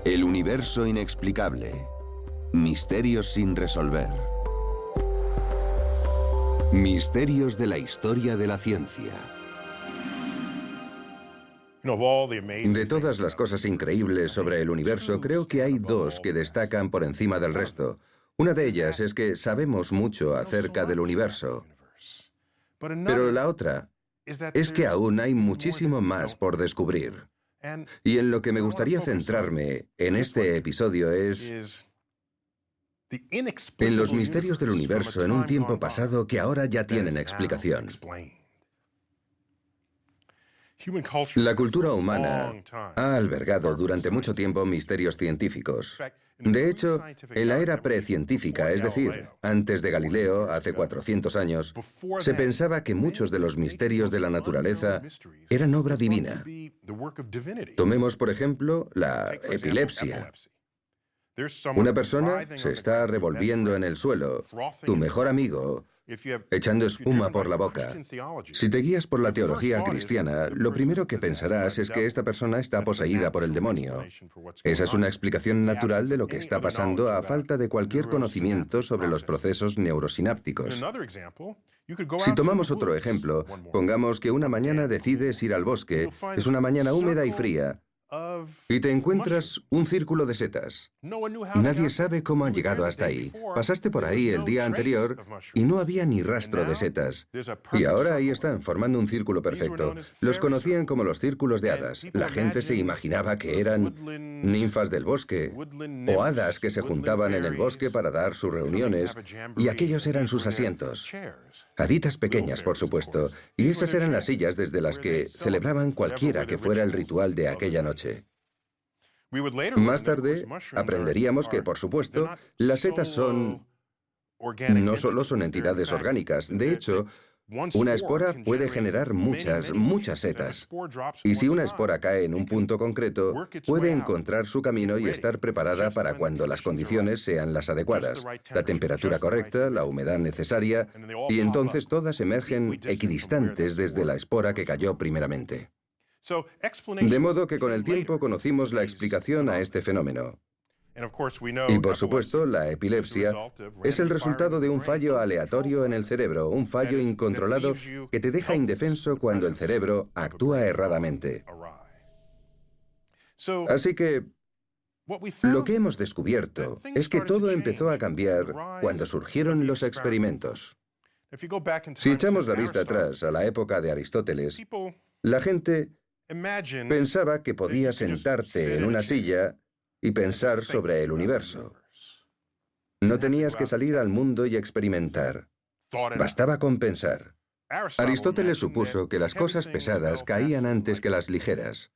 El universo inexplicable. Misterios sin resolver. Misterios de la historia de la ciencia. De todas las cosas increíbles sobre el universo, creo que hay dos que destacan por encima del resto. Una de ellas es que sabemos mucho acerca del universo. Pero la otra es que aún hay muchísimo más por descubrir. Y en lo que me gustaría centrarme en este episodio es en los misterios del universo en un tiempo pasado que ahora ya tienen explicación. La cultura humana ha albergado durante mucho tiempo misterios científicos. De hecho, en la era precientífica, es decir, antes de Galileo, hace 400 años, se pensaba que muchos de los misterios de la naturaleza eran obra divina. Tomemos, por ejemplo, la epilepsia. Una persona se está revolviendo en el suelo, tu mejor amigo, echando espuma por la boca. Si te guías por la teología cristiana, lo primero que pensarás es que esta persona está poseída por el demonio. Esa es una explicación natural de lo que está pasando a falta de cualquier conocimiento sobre los procesos neurosinápticos. Si tomamos otro ejemplo, pongamos que una mañana decides ir al bosque, es una mañana húmeda y fría, y te encuentras un círculo de setas. Nadie sabe cómo han llegado hasta ahí. Pasaste por ahí el día anterior y no había ni rastro de setas. Y ahora ahí están, formando un círculo perfecto. Los conocían como los círculos de hadas. La gente se imaginaba que eran ninfas del bosque o hadas que se juntaban en el bosque para dar sus reuniones, y aquellos eran sus asientos. Haditas pequeñas, por supuesto, y esas eran las sillas desde las que celebraban cualquiera que fuera el ritual de aquella noche. Más tarde aprenderíamos que, por supuesto, las setas no solo son entidades orgánicas. De hecho, una espora puede generar muchas setas. Y si una espora cae en un punto concreto, puede encontrar su camino y estar preparada para cuando las condiciones sean las adecuadas, la temperatura correcta, la humedad necesaria, y entonces todas emergen equidistantes desde la espora que cayó primeramente. De modo que con el tiempo conocimos la explicación a este fenómeno. Y por supuesto, la epilepsia es el resultado de un fallo aleatorio en el cerebro, un fallo incontrolado que te deja indefenso cuando el cerebro actúa erradamente. Así que lo que hemos descubierto es que todo empezó a cambiar cuando surgieron los experimentos. Si echamos la vista atrás a la época de Aristóteles, la gente pensaba que podías sentarte en una silla y pensar sobre el universo. No tenías que salir al mundo y experimentar. Bastaba con pensar. Aristóteles supuso que las cosas pesadas caían antes que las ligeras.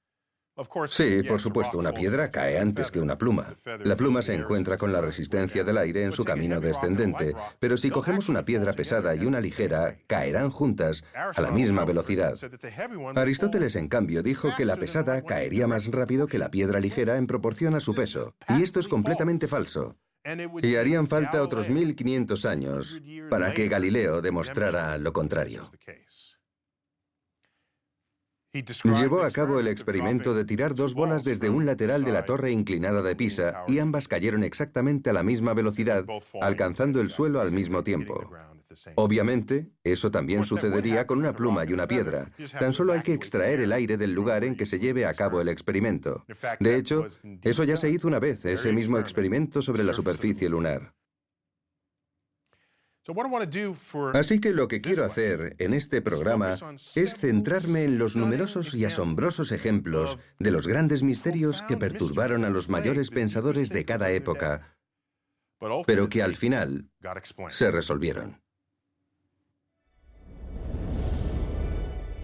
Sí, por supuesto, una piedra cae antes que una pluma. La pluma se encuentra con la resistencia del aire en su camino descendente, pero si cogemos una piedra pesada y una ligera, caerán juntas a la misma velocidad. Aristóteles, en cambio, dijo que la pesada caería más rápido que la piedra ligera en proporción a su peso, y esto es completamente falso. Y harían falta otros 1500 años para que Galileo demostrara lo contrario. Llevó a cabo el experimento de tirar dos bolas desde un lateral de la torre inclinada de Pisa y ambas cayeron exactamente a la misma velocidad, alcanzando el suelo al mismo tiempo. Obviamente, eso también sucedería con una pluma y una piedra. Tan solo hay que extraer el aire del lugar en que se lleve a cabo el experimento. De hecho, eso ya se hizo una vez, ese mismo experimento sobre la superficie lunar. Así que lo que quiero hacer en este programa es centrarme en los numerosos y asombrosos ejemplos de los grandes misterios que perturbaron a los mayores pensadores de cada época, pero que al final se resolvieron.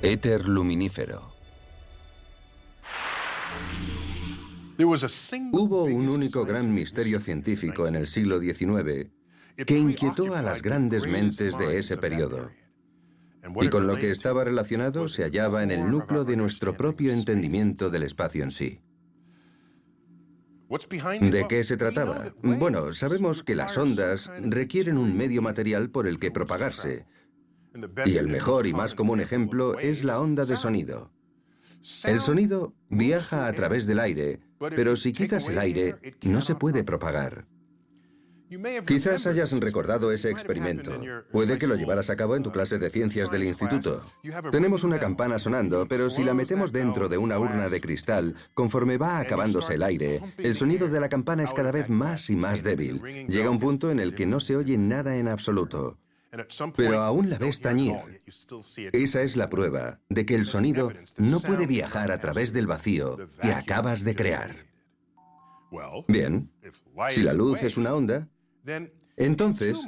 Éter luminífero. Hubo un único gran misterio científico en el siglo XIX que inquietó a las grandes mentes de ese periodo. Y con lo que estaba relacionado se hallaba en el núcleo de nuestro propio entendimiento del espacio en sí. ¿De qué se trataba? Bueno, sabemos que las ondas requieren un medio material por el que propagarse. Y el mejor y más común ejemplo es la onda de sonido. El sonido viaja a través del aire, pero si quitas el aire, no se puede propagar. Quizás hayas recordado ese experimento. Puede que lo llevaras a cabo en tu clase de ciencias del instituto. Tenemos una campana sonando, pero si la metemos dentro de una urna de cristal, conforme va acabándose el aire, el sonido de la campana es cada vez más y más débil. Llega un punto en el que no se oye nada en absoluto. Pero aún la ves tañir. Esa es la prueba de que el sonido no puede viajar a través del vacío que acabas de crear. Bien, si la luz es una onda, entonces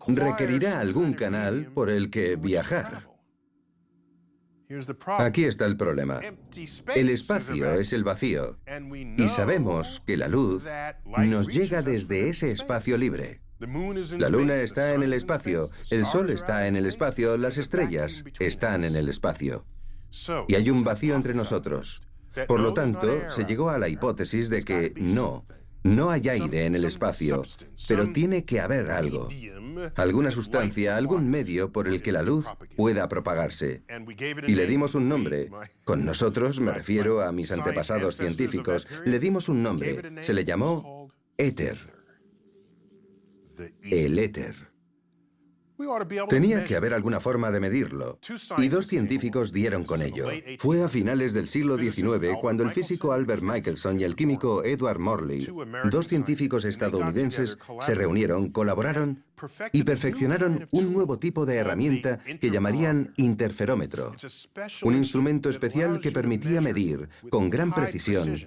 requerirá algún canal por el que viajar. Aquí está el problema. El espacio es el vacío, y sabemos que la luz nos llega desde ese espacio libre. La luna está en el espacio, el sol está en el espacio, las estrellas están en el espacio. Y hay un vacío entre nosotros. Por lo tanto, se llegó a la hipótesis de que no hay aire en el espacio, pero tiene que haber algo, alguna sustancia, algún medio por el que la luz pueda propagarse. Y le dimos un nombre. Con nosotros, me refiero a mis antepasados científicos, le dimos un nombre. Se le llamó éter. El éter. Tenía que haber alguna forma de medirlo, y dos científicos dieron con ello. Fue a finales del siglo XIX cuando el físico Albert Michelson y el químico Edward Morley, dos científicos estadounidenses, se reunieron, colaboraron y perfeccionaron un nuevo tipo de herramienta que llamarían interferómetro, un instrumento especial que permitía medir, con gran precisión,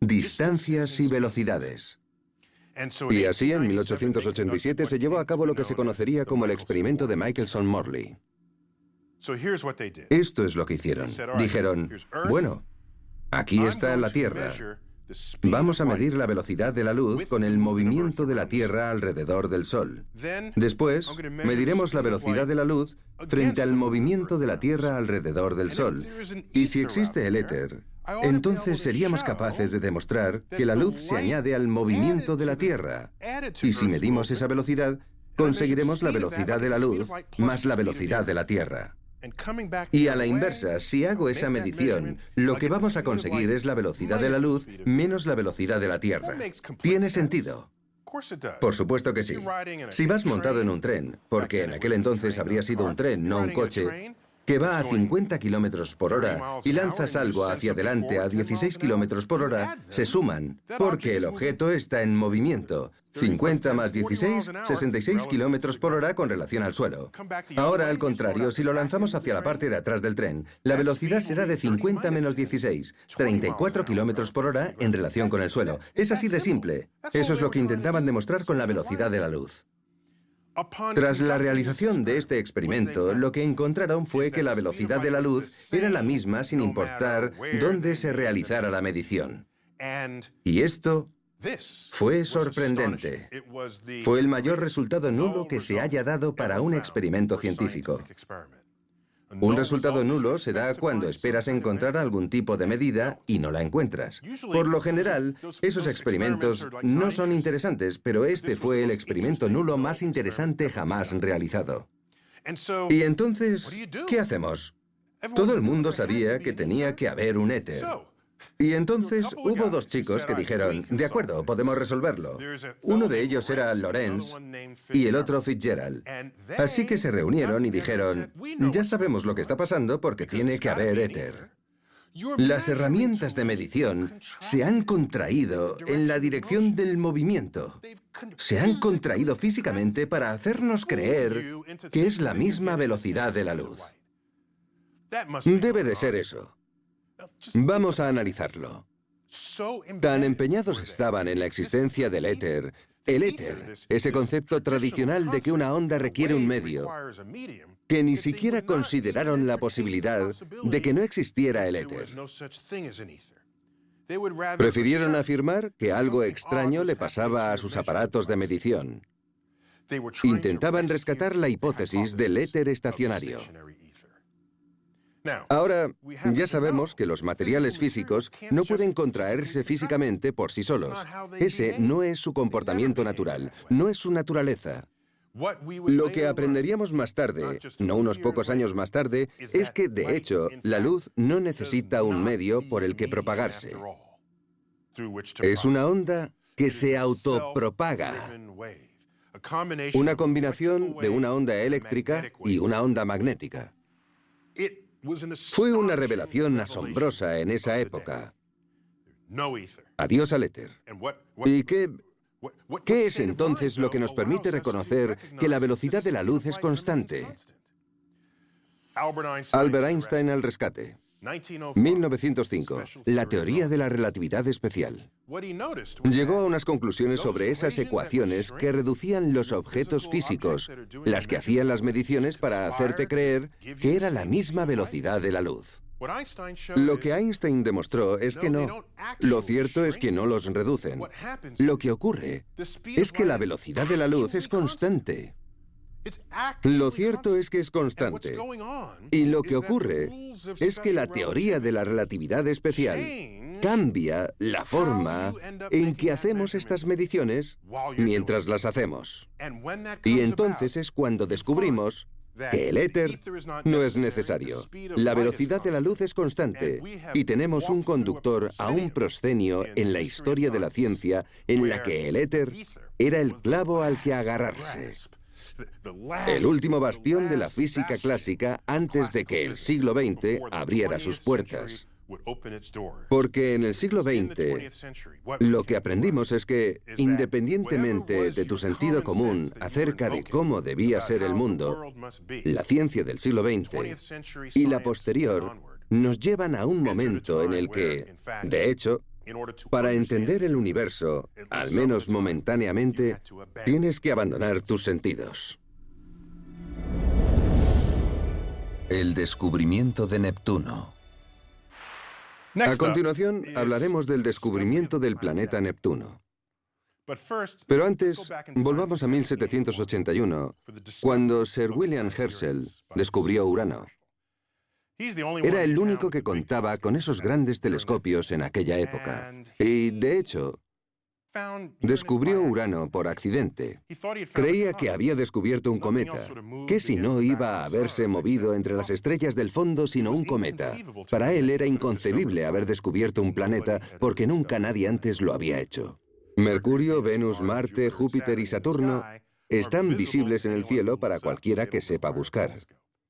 distancias y velocidades. Y así, en 1887, se llevó a cabo lo que se conocería como el experimento de Michelson-Morley. Esto es lo que hicieron. Dijeron, bueno, aquí está la Tierra. Vamos a medir la velocidad de la luz con el movimiento de la Tierra alrededor del Sol. Después, mediremos la velocidad de la luz frente al movimiento de la Tierra alrededor del Sol. Y si existe el éter, entonces seríamos capaces de demostrar que la luz se añade al movimiento de la Tierra. Y si medimos esa velocidad, conseguiremos la velocidad de la luz más la velocidad de la Tierra. Y a la inversa, si hago esa medición, lo que vamos a conseguir es la velocidad de la luz menos la velocidad de la Tierra. ¿Tiene sentido? Por supuesto que sí. Si vas montado en un tren, porque en aquel entonces habría sido un tren, no un coche, que va a 50 kilómetros por hora y lanzas algo hacia adelante a 16 kilómetros por hora, se suman, porque el objeto está en movimiento. 50 más 16, 66 kilómetros por hora con relación al suelo. Ahora, al contrario, si lo lanzamos hacia la parte de atrás del tren, la velocidad será de 50 menos 16, 34 kilómetros por hora en relación con el suelo. Es así de simple. Eso es lo que intentaban demostrar con la velocidad de la luz. Tras la realización de este experimento, lo que encontraron fue que la velocidad de la luz era la misma sin importar dónde se realizara la medición. Y esto fue sorprendente. Fue el mayor resultado nulo que se haya dado para un experimento científico. Un resultado nulo se da cuando esperas encontrar algún tipo de medida y no la encuentras. Por lo general, esos experimentos no son interesantes, pero este fue el experimento nulo más interesante jamás realizado. Y entonces, ¿qué hacemos? Todo el mundo sabía que tenía que haber un éter. Y entonces hubo dos chicos que dijeron, de acuerdo, podemos resolverlo. Uno de ellos era Lorentz y el otro Fitzgerald. Así que se reunieron y dijeron, ya sabemos lo que está pasando porque tiene que haber éter. Las herramientas de medición se han contraído en la dirección del movimiento. Se han contraído físicamente para hacernos creer que es la misma velocidad de la luz. Debe de ser eso. Vamos a analizarlo. Tan empeñados estaban en la existencia del éter, el éter, ese concepto tradicional de que una onda requiere un medio, que ni siquiera consideraron la posibilidad de que no existiera el éter. Prefirieron afirmar que algo extraño le pasaba a sus aparatos de medición. Intentaban rescatar la hipótesis del éter estacionario. Ahora, ya sabemos que los materiales físicos no pueden contraerse físicamente por sí solos. Ese no es su comportamiento natural, no es su naturaleza. Lo que aprenderíamos más tarde, no unos pocos años más tarde, es que, de hecho, la luz no necesita un medio por el que propagarse. Es una onda que se autopropaga. Una combinación de una onda eléctrica y una onda magnética. Fue una revelación asombrosa en esa época. Adiós al éter. ¿Y qué es entonces lo que nos permite reconocer que la velocidad de la luz es constante? Albert Einstein al rescate. 1905. La teoría de la relatividad especial. Llegó a unas conclusiones sobre esas ecuaciones que reducían los objetos físicos, las que hacían las mediciones para hacerte creer que era la misma velocidad de la luz. Lo que Einstein demostró es que no. Lo cierto es que no los reducen. Lo que ocurre es que la velocidad de la luz es constante. Lo cierto es que es constante. Y lo que ocurre es que la teoría de la relatividad especial cambia la forma en que hacemos estas mediciones mientras las hacemos. Y entonces es cuando descubrimos que el éter no es necesario. La velocidad de la luz es constante y tenemos un conductor a un proscenio en la historia de la ciencia en la que el éter era el clavo al que agarrarse. El último bastión de la física clásica antes de que el siglo XX abriera sus puertas. Porque en el siglo XX lo que aprendimos es que, independientemente de tu sentido común acerca de cómo debía ser el mundo, la ciencia del siglo XX y la posterior nos llevan a un momento en el que, de hecho, para entender el universo, al menos momentáneamente, tienes que abandonar tus sentidos. El descubrimiento de Neptuno. A continuación, hablaremos del descubrimiento del planeta Neptuno. Pero antes, volvamos a 1781, cuando Sir William Herschel descubrió Urano. Era el único que contaba con esos grandes telescopios en aquella época. Y, de hecho, descubrió Urano por accidente. Creía que había descubierto un cometa. ¿Qué si no iba a haberse movido entre las estrellas del fondo sino un cometa? Para él era inconcebible haber descubierto un planeta porque nunca nadie antes lo había hecho. Mercurio, Venus, Marte, Júpiter y Saturno están visibles en el cielo para cualquiera que sepa buscar.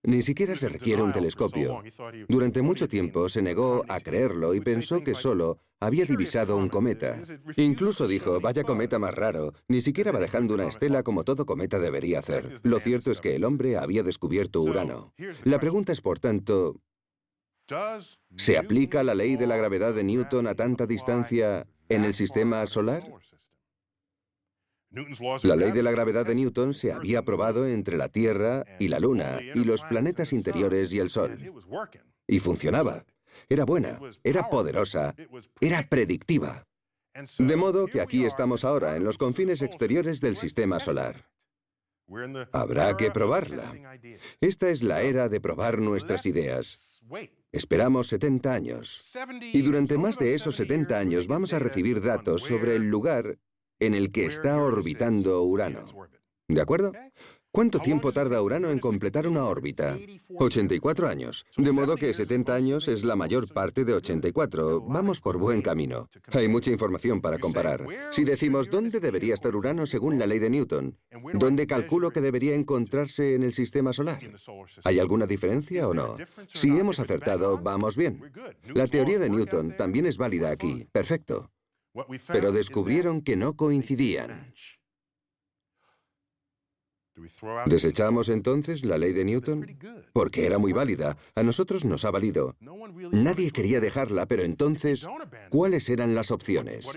Ni siquiera se requiere un telescopio. Durante mucho tiempo se negó a creerlo y pensó que solo había divisado un cometa. Incluso dijo, vaya cometa más raro, ni siquiera va dejando una estela como todo cometa debería hacer. Lo cierto es que el hombre había descubierto Urano. La pregunta es, por tanto, ¿se aplica la ley de la gravedad de Newton a tanta distancia en el sistema solar? La ley de la gravedad de Newton se había probado entre la Tierra y la Luna, y los planetas interiores y el Sol. Y funcionaba. Era buena, era poderosa, era predictiva. De modo que aquí estamos ahora, en los confines exteriores del sistema solar. Habrá que probarla. Esta es la era de probar nuestras ideas. Esperamos 70 años. Y durante más de esos 70 años vamos a recibir datos sobre el lugar en el que está orbitando Urano. ¿De acuerdo? ¿Cuánto tiempo tarda Urano en completar una órbita? 84 años. De modo que 70 años es la mayor parte de 84. Vamos por buen camino. Hay mucha información para comparar. Si decimos dónde debería estar Urano según la ley de Newton, ¿dónde calculo que debería encontrarse en el sistema solar? ¿Hay alguna diferencia o no? Si hemos acertado, vamos bien. La teoría de Newton también es válida aquí. Perfecto. Pero descubrieron que no coincidían. ¿Desechamos entonces la ley de Newton? Porque era muy válida. A nosotros nos ha valido. Nadie quería dejarla, pero entonces, ¿cuáles eran las opciones?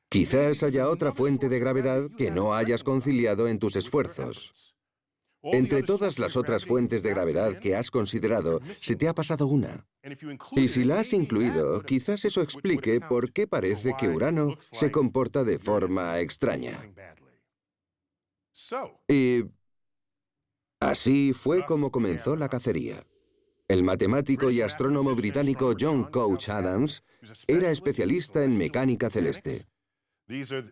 Quizás haya otra fuente de gravedad que no hayas conciliado en tus esfuerzos. Entre todas las otras fuentes de gravedad que has considerado, se te ha pasado una. Y si la has incluido, quizás eso explique por qué parece que Urano se comporta de forma extraña. Y así fue como comenzó la cacería. El matemático y astrónomo británico John Couch Adams era especialista en mecánica celeste.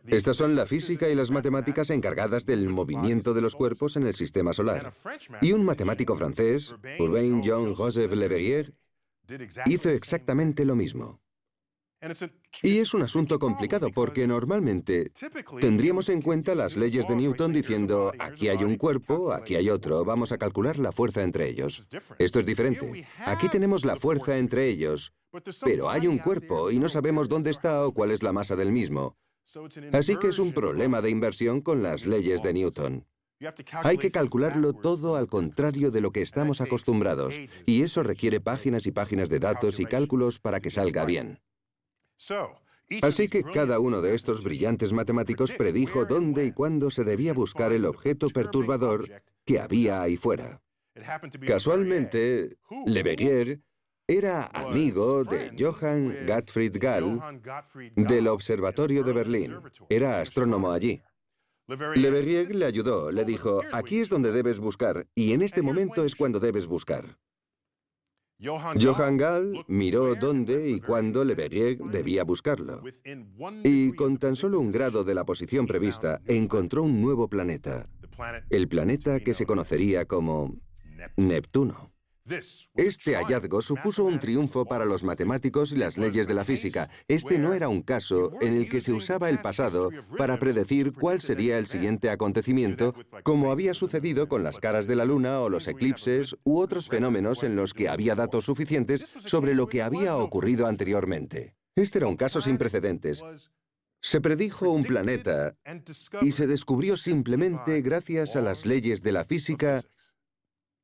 Estas son la física y las matemáticas encargadas del movimiento de los cuerpos en el sistema solar. Y un matemático francés, Urbain Jean-Joseph Le Verrier, hizo exactamente lo mismo. Y es un asunto complicado porque normalmente tendríamos en cuenta las leyes de Newton diciendo aquí hay un cuerpo, aquí hay otro, vamos a calcular la fuerza entre ellos. Esto es diferente. Aquí tenemos la fuerza entre ellos, pero hay un cuerpo y no sabemos dónde está o cuál es la masa del mismo. Así que es un problema de inversión con las leyes de Newton. Hay que calcularlo todo al contrario de lo que estamos acostumbrados, y eso requiere páginas y páginas de datos y cálculos para que salga bien. Así que cada uno de estos brillantes matemáticos predijo dónde y cuándo se debía buscar el objeto perturbador que había ahí fuera. Casualmente, Leverrier era amigo de Johann Gottfried Gall del Observatorio de Berlín. Era astrónomo allí. Leverrier le ayudó, le dijo, aquí es donde debes buscar, y en este momento es cuando debes buscar. Johann Gall miró dónde y cuándo Leverrier debía buscarlo. Y con tan solo un grado de la posición prevista, encontró un nuevo planeta. El planeta que se conocería como Neptuno. Este hallazgo supuso un triunfo para los matemáticos y las leyes de la física. Este no era un caso en el que se usaba el pasado para predecir cuál sería el siguiente acontecimiento, como había sucedido con las caras de la luna o los eclipses u otros fenómenos en los que había datos suficientes sobre lo que había ocurrido anteriormente. Este era un caso sin precedentes. Se predijo un planeta y se descubrió simplemente gracias a las leyes de la física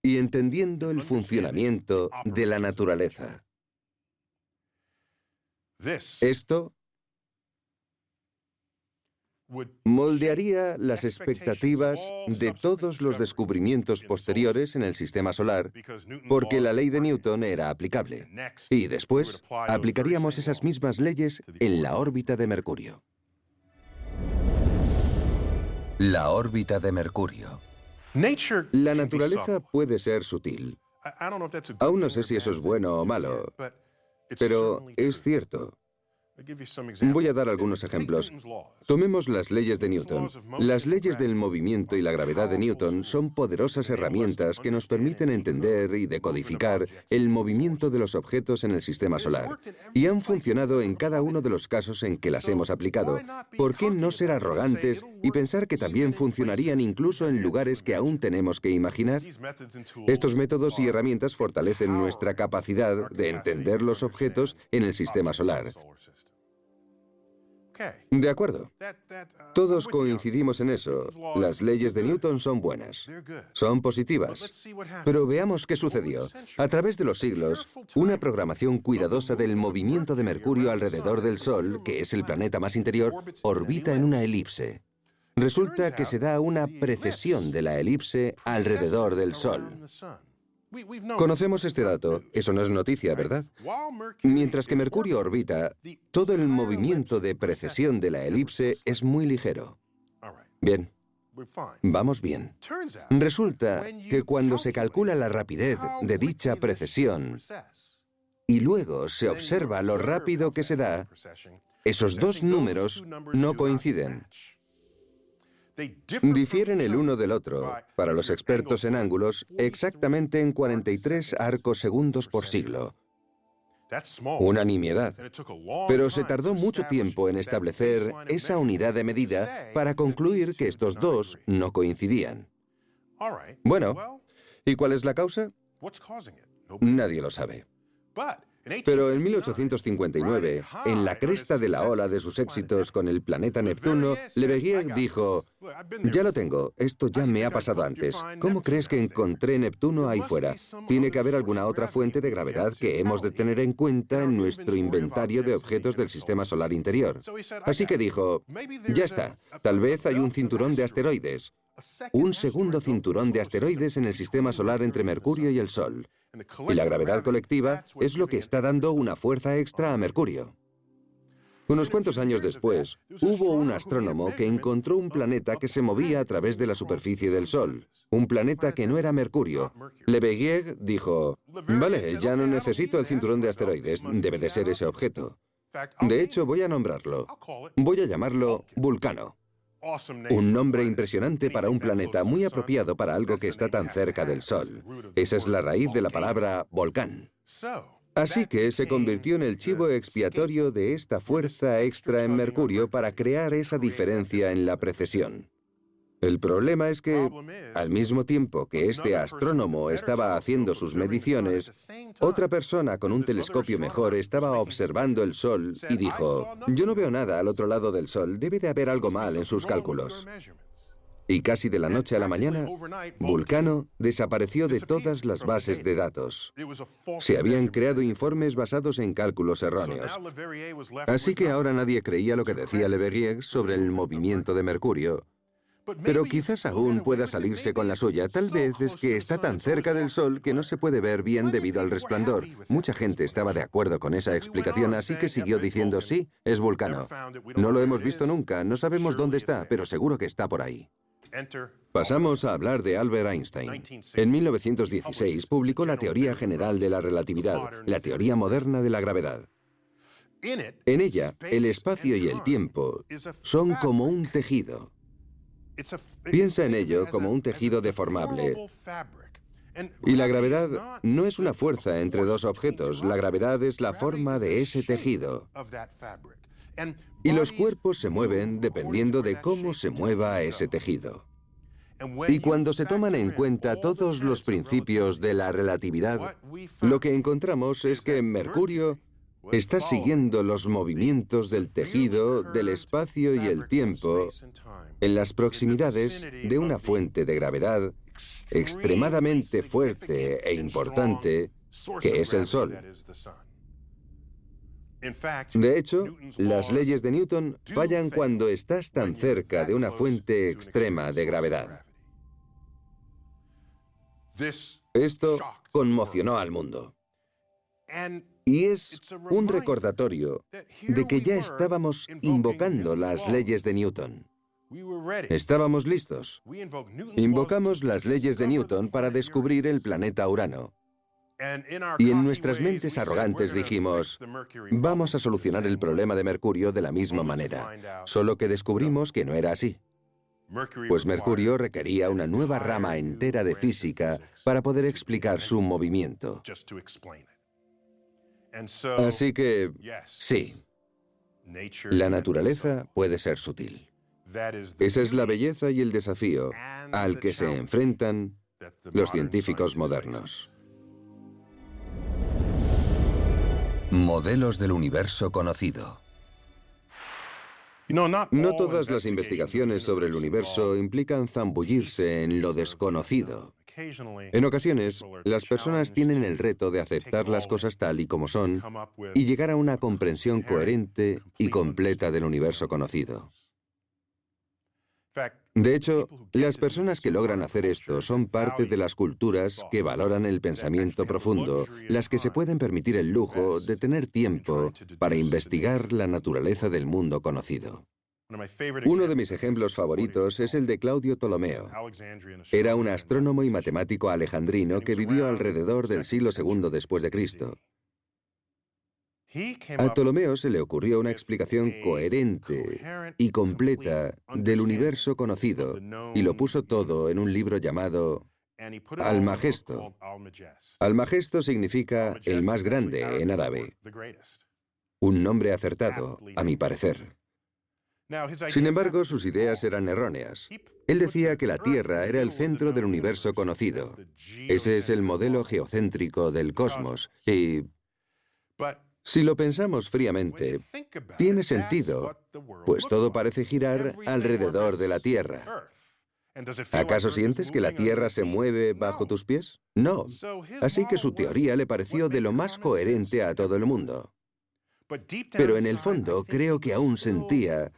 y entendiendo el funcionamiento de la naturaleza. Esto moldearía las expectativas de todos los descubrimientos posteriores en el sistema solar, porque la ley de Newton era aplicable. Y después aplicaríamos esas mismas leyes en la órbita de Mercurio. La órbita de Mercurio. La naturaleza puede ser sutil. Aún no sé si eso es bueno o malo, pero es cierto. Voy a dar algunos ejemplos. Tomemos las leyes de Newton. Las leyes del movimiento y la gravedad de Newton son poderosas herramientas que nos permiten entender y decodificar el movimiento de los objetos en el sistema solar. Y han funcionado en cada uno de los casos en que las hemos aplicado. ¿Por qué no ser arrogantes y pensar que también funcionarían incluso en lugares que aún tenemos que imaginar? Estos métodos y herramientas fortalecen nuestra capacidad de entender los objetos en el sistema solar. De acuerdo. Todos coincidimos en eso. Las leyes de Newton son buenas. Son positivas. Pero veamos qué sucedió. A través de los siglos, una programación cuidadosa del movimiento de Mercurio alrededor del Sol, que es el planeta más interior, orbita en una elipse. Resulta que se da una precesión de la elipse alrededor del Sol. Conocemos este dato. Eso no es noticia, ¿verdad? Mientras que Mercurio orbita, todo el movimiento de precesión de la elipse es muy ligero. Bien. Vamos bien. Resulta que cuando se calcula la rapidez de dicha precesión y luego se observa lo rápido que se da, esos dos números no coinciden. Difieren el uno del otro, para los expertos en ángulos, exactamente en 43 arcos segundos por siglo. Una nimiedad. Pero se tardó mucho tiempo en establecer esa unidad de medida para concluir que estos dos no coincidían. Bueno, ¿y cuál es la causa? Nadie lo sabe. Pero en 1859, en la cresta de la ola de sus éxitos con el planeta Neptuno, Leverrier dijo, ya lo tengo, esto ya me ha pasado antes. ¿Cómo crees que encontré Neptuno ahí fuera? Tiene que haber alguna otra fuente de gravedad que hemos de tener en cuenta en nuestro inventario de objetos del sistema solar interior. Así que dijo, ya está, tal vez hay un cinturón de asteroides. Un segundo cinturón de asteroides en el sistema solar entre Mercurio y el Sol. Y la gravedad colectiva es lo que está dando una fuerza extra a Mercurio. Unos cuantos años después, hubo un astrónomo que encontró un planeta que se movía a través de la superficie del Sol. Un planeta que no era Mercurio. Leverrier dijo, vale, ya no necesito el cinturón de asteroides, debe de ser ese objeto. De hecho, voy a nombrarlo. Voy a llamarlo Vulcano. Un nombre impresionante para un planeta, muy apropiado para algo que está tan cerca del Sol. Esa es la raíz de la palabra volcán. Así que se convirtió en el chivo expiatorio de esta fuerza extra en Mercurio para crear esa diferencia en la precesión. El problema es que, al mismo tiempo que este astrónomo estaba haciendo sus mediciones, otra persona con un telescopio mejor estaba observando el Sol y dijo: «Yo no veo nada al otro lado del Sol, debe de haber algo mal en sus cálculos». Y casi de la noche a la mañana, Vulcano desapareció de todas las bases de datos. Se habían creado informes basados en cálculos erróneos. Así que ahora nadie creía lo que decía Leverrier sobre el movimiento de Mercurio. Pero quizás aún pueda salirse con la suya. Tal vez es que está tan cerca del Sol que no se puede ver bien debido al resplandor. Mucha gente estaba de acuerdo con esa explicación, así que siguió diciendo: «Sí, es Vulcano. No lo hemos visto nunca, no sabemos dónde está, pero seguro que está por ahí». Pasamos a hablar de Albert Einstein. En 1916 publicó la teoría general de la relatividad, la teoría moderna de la gravedad. En ella, el espacio y el tiempo son como un tejido. Piensa en ello como un tejido deformable. Y la gravedad no es una fuerza entre dos objetos, la gravedad es la forma de ese tejido. Y los cuerpos se mueven dependiendo de cómo se mueva ese tejido. Y cuando se toman en cuenta todos los principios de la relatividad, lo que encontramos es que Mercurio está siguiendo los movimientos del tejido, del espacio y el tiempo en las proximidades de una fuente de gravedad extremadamente fuerte e importante, que es el Sol. De hecho, las leyes de Newton fallan cuando estás tan cerca de una fuente extrema de gravedad. Esto conmocionó al mundo. Y es un recordatorio de que ya estábamos invocando las leyes de Newton. Estábamos listos. Invocamos las leyes de Newton para descubrir el planeta Urano. Y en nuestras mentes arrogantes dijimos: «Vamos a solucionar el problema de Mercurio de la misma manera», solo que descubrimos que no era así. Pues Mercurio requería una nueva rama entera de física para poder explicar su movimiento. Así que, sí, la naturaleza puede ser sutil. Esa es la belleza y el desafío al que se enfrentan los científicos modernos. Modelos del universo conocido. No todas las investigaciones sobre el universo implican zambullirse en lo desconocido. En ocasiones, las personas tienen el reto de aceptar las cosas tal y como son y llegar a una comprensión coherente y completa del universo conocido. De hecho, las personas que logran hacer esto son parte de las culturas que valoran el pensamiento profundo, las que se pueden permitir el lujo de tener tiempo para investigar la naturaleza del mundo conocido. Uno de mis ejemplos favoritos es el de Claudio Ptolomeo. Era un astrónomo y matemático alejandrino que vivió alrededor del siglo II después de Cristo. A Ptolomeo se le ocurrió una explicación coherente y completa del universo conocido y lo puso todo en un libro llamado Almagesto. Almagesto significa el más grande en árabe. Un nombre acertado, a mi parecer. Sin embargo, sus ideas eran erróneas. Él decía que la Tierra era el centro del universo conocido. Ese es el modelo geocéntrico del cosmos y... si lo pensamos fríamente, tiene sentido, pues todo parece girar alrededor de la Tierra. ¿Acaso sientes que la Tierra se mueve bajo tus pies? No. Así que su teoría le pareció de lo más coherente a todo el mundo. Pero en el fondo creo que aún sentía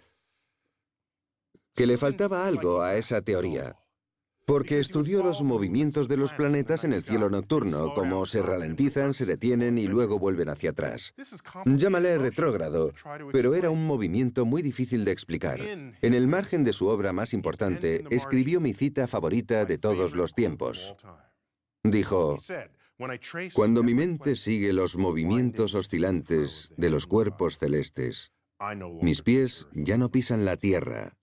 que le faltaba algo a esa teoría. Porque estudió los movimientos de los planetas en el cielo nocturno, cómo se ralentizan, se detienen y luego vuelven hacia atrás. Llámale retrógrado, pero era un movimiento muy difícil de explicar. En el margen de su obra más importante, escribió mi cita favorita de todos los tiempos. Dijo: «Cuando mi mente sigue los movimientos oscilantes de los cuerpos celestes, mis pies ya no pisan la tierra,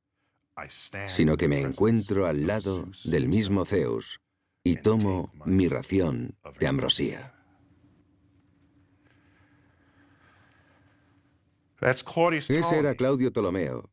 sino que me encuentro al lado del mismo Zeus y tomo mi ración de ambrosía». Ese era Claudio Ptolomeo,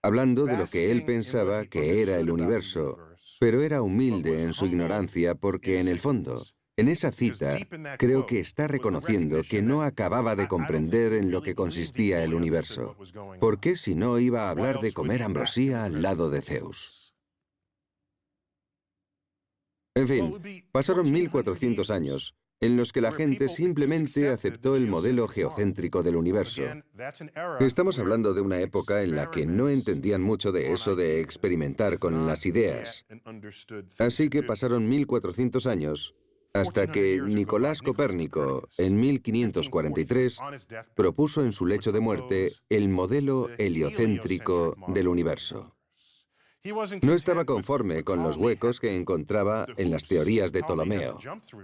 hablando de lo que él pensaba que era el universo, pero era humilde en su ignorancia porque, en el fondo, en esa cita, creo que está reconociendo que no acababa de comprender en lo que consistía el universo. ¿Por qué si no iba a hablar de comer ambrosía al lado de Zeus? En fin, pasaron 1400 años en los que la gente simplemente aceptó el modelo geocéntrico del universo. Estamos hablando de una época en la que no entendían mucho de eso de experimentar con las ideas. Así que pasaron 1400 años hasta que Nicolás Copérnico, en 1543, propuso en su lecho de muerte el modelo heliocéntrico del universo. No estaba conforme con los huecos que encontraba en las teorías de Ptolomeo.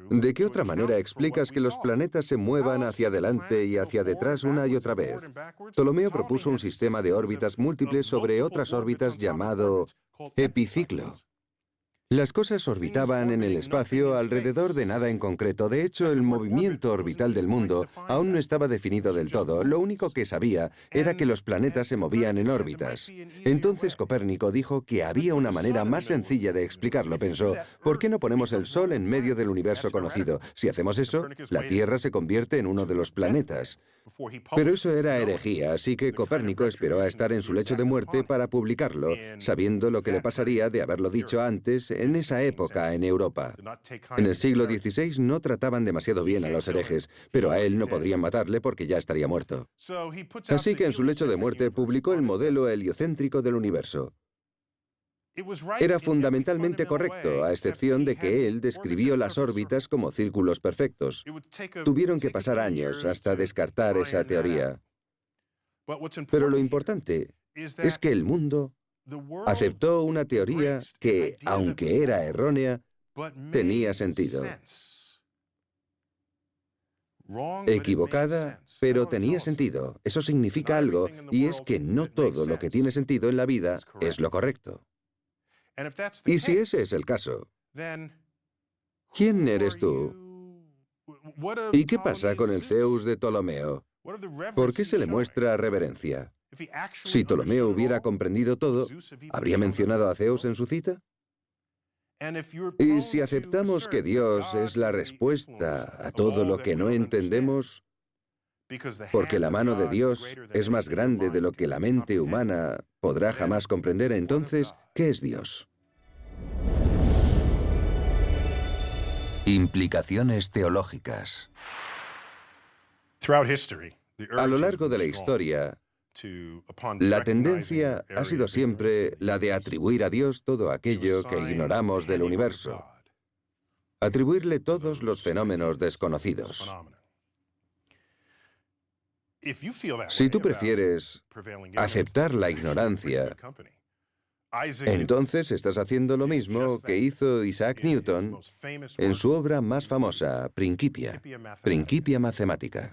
¿De qué otra manera explicas que los planetas se muevan hacia adelante y hacia detrás una y otra vez? Ptolomeo propuso un sistema de órbitas múltiples sobre otras órbitas llamado epiciclo. Las cosas orbitaban en el espacio alrededor de nada en concreto. De hecho, el movimiento orbital del mundo aún no estaba definido del todo. Lo único que sabía era que los planetas se movían en órbitas. Entonces Copérnico dijo que había una manera más sencilla de explicarlo. Pensó, ¿por qué no ponemos el Sol en medio del universo conocido? Si hacemos eso, la Tierra se convierte en uno de los planetas. Pero eso era herejía, así que Copérnico esperó a estar en su lecho de muerte para publicarlo, sabiendo lo que le pasaría de haberlo dicho antes en esa época en Europa. En el siglo XVI no trataban demasiado bien a los herejes, pero a él no podrían matarle porque ya estaría muerto. Así que en su lecho de muerte publicó el modelo heliocéntrico del universo. Era fundamentalmente correcto, a excepción de que él describió las órbitas como círculos perfectos. Tuvieron que pasar años hasta descartar esa teoría. Pero lo importante es que el mundo aceptó una teoría que, aunque era errónea, tenía sentido. Equivocada, pero tenía sentido. Eso significa algo, y es que no todo lo que tiene sentido en la vida es lo correcto. Y si ese es el caso, ¿quién eres tú? ¿Y qué pasa con el Zeus de Ptolomeo? ¿Por qué se le muestra reverencia? Si Ptolomeo hubiera comprendido todo, ¿habría mencionado a Zeus en su cita? Y si aceptamos que Dios es la respuesta a todo lo que no entendemos, porque la mano de Dios es más grande de lo que la mente humana podrá jamás comprender, entonces, ¿qué es Dios? Implicaciones teológicas. A lo largo de la historia, la tendencia ha sido siempre la de atribuir a Dios todo aquello que ignoramos del universo, atribuirle todos los fenómenos desconocidos. Si tú prefieres aceptar la ignorancia, entonces estás haciendo lo mismo que hizo Isaac Newton en su obra más famosa, Principia, Principia Mathematica.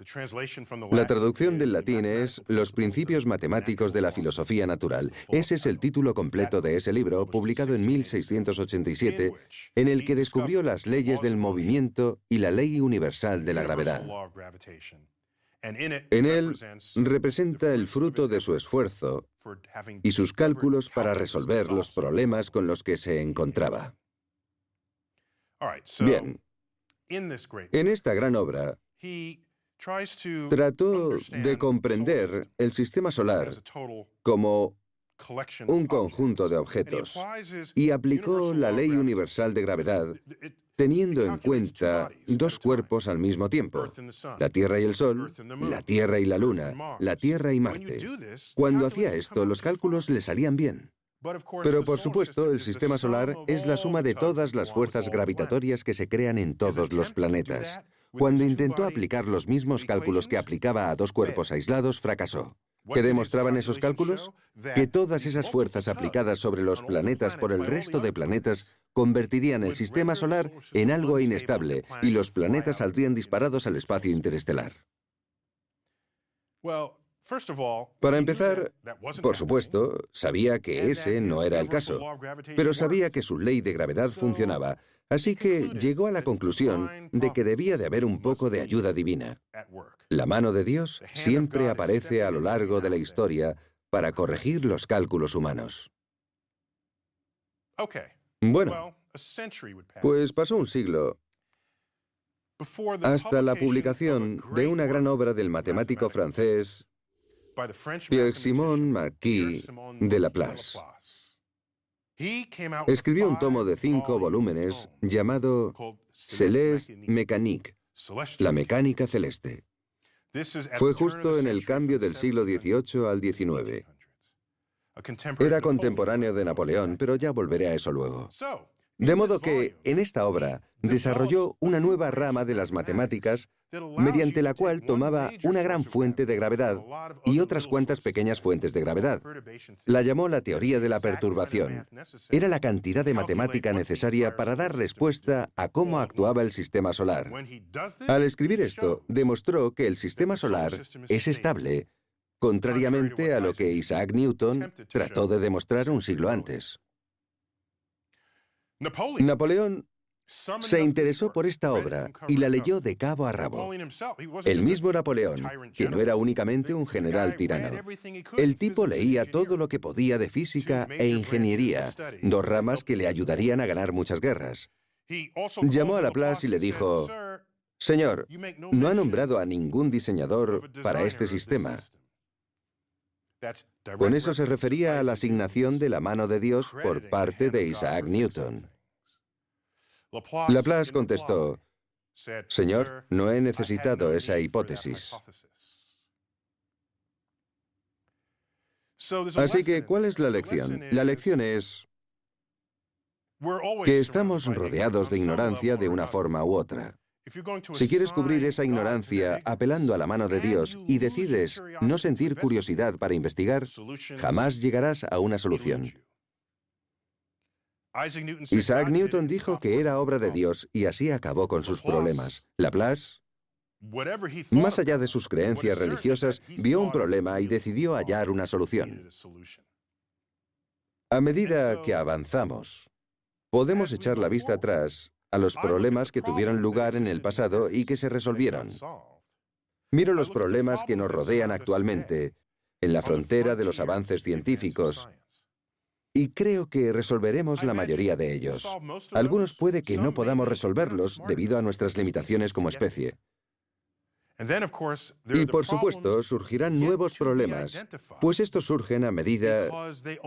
La traducción del latín es Los principios matemáticos de la filosofía natural. Ese es el título completo de ese libro, publicado en 1687, en el que descubrió las leyes del movimiento y la ley universal de la gravedad. En él representa el fruto de su esfuerzo y sus cálculos para resolver los problemas con los que se encontraba. Bien, en esta gran obra, trató de comprender el sistema solar como un conjunto de objetos y aplicó la ley universal de gravedad teniendo en cuenta dos cuerpos al mismo tiempo, la Tierra y el Sol, la Tierra y la Luna, la Tierra y Marte. Cuando hacía esto, los cálculos le salían bien. Pero, por supuesto, el sistema solar es la suma de todas las fuerzas gravitatorias que se crean en todos los planetas. Cuando intentó aplicar los mismos cálculos que aplicaba a dos cuerpos aislados, fracasó. ¿Qué demostraban esos cálculos? Que todas esas fuerzas aplicadas sobre los planetas por el resto de planetas convertirían el sistema solar en algo inestable y los planetas saldrían disparados al espacio interestelar. Para empezar, por supuesto, sabía que ese no era el caso, pero sabía que su ley de gravedad funcionaba, Así que llegó a la conclusión de que debía de haber un poco de ayuda divina. La mano de Dios siempre aparece a lo largo de la historia para corregir los cálculos humanos. Bueno, pues pasó un siglo hasta la publicación de una gran obra del matemático francés Pierre-Simon Marquis de Laplace. Escribió un tomo de 5 volúmenes llamado Céleste Mécanique, la mecánica celeste. Fue justo en el cambio del siglo XVIII al XIX. Era contemporáneo de Napoleón, pero ya volveré a eso luego. De modo que, en esta obra, desarrolló una nueva rama de las matemáticas mediante la cual tomaba una gran fuente de gravedad y otras cuantas pequeñas fuentes de gravedad. La llamó la teoría de la perturbación. Era la cantidad de matemática necesaria para dar respuesta a cómo actuaba el sistema solar. Al escribir esto, demostró que el sistema solar es estable, contrariamente a lo que Isaac Newton trató de demostrar un siglo antes. Napoleón se interesó por esta obra y la leyó de cabo a rabo. El mismo Napoleón, que no era únicamente un general tirano. El tipo leía todo lo que podía de física e ingeniería, dos ramas que le ayudarían a ganar muchas guerras. Llamó a Laplace y le dijo: «Señor, no ha nombrado a ningún diseñador para este sistema». Con eso se refería a la asignación de la mano de Dios por parte de Isaac Newton. Laplace contestó: «Señor, no he necesitado esa hipótesis». Así que, ¿cuál es la lección? La lección es que estamos rodeados de ignorancia de una forma u otra. Si quieres cubrir esa ignorancia apelando a la mano de Dios y decides no sentir curiosidad para investigar, jamás llegarás a una solución. Isaac Newton dijo que era obra de Dios y así acabó con sus problemas. Laplace, más allá de sus creencias religiosas, vio un problema y decidió hallar una solución. A medida que avanzamos, podemos echar la vista atrás a los problemas que tuvieron lugar en el pasado y que se resolvieron. Miro los problemas que nos rodean actualmente, en la frontera de los avances científicos, y creo que resolveremos la mayoría de ellos. Algunos puede que no podamos resolverlos debido a nuestras limitaciones como especie. Y por supuesto, surgirán nuevos problemas, pues estos surgen a medida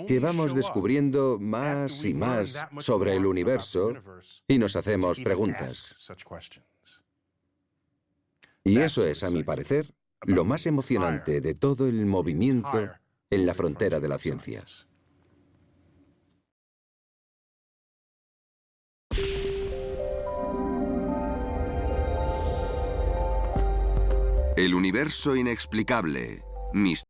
que vamos descubriendo más y más sobre el universo y nos hacemos preguntas. Y eso es, a mi parecer, lo más emocionante de todo el movimiento en la frontera de la ciencia. El universo inexplicable.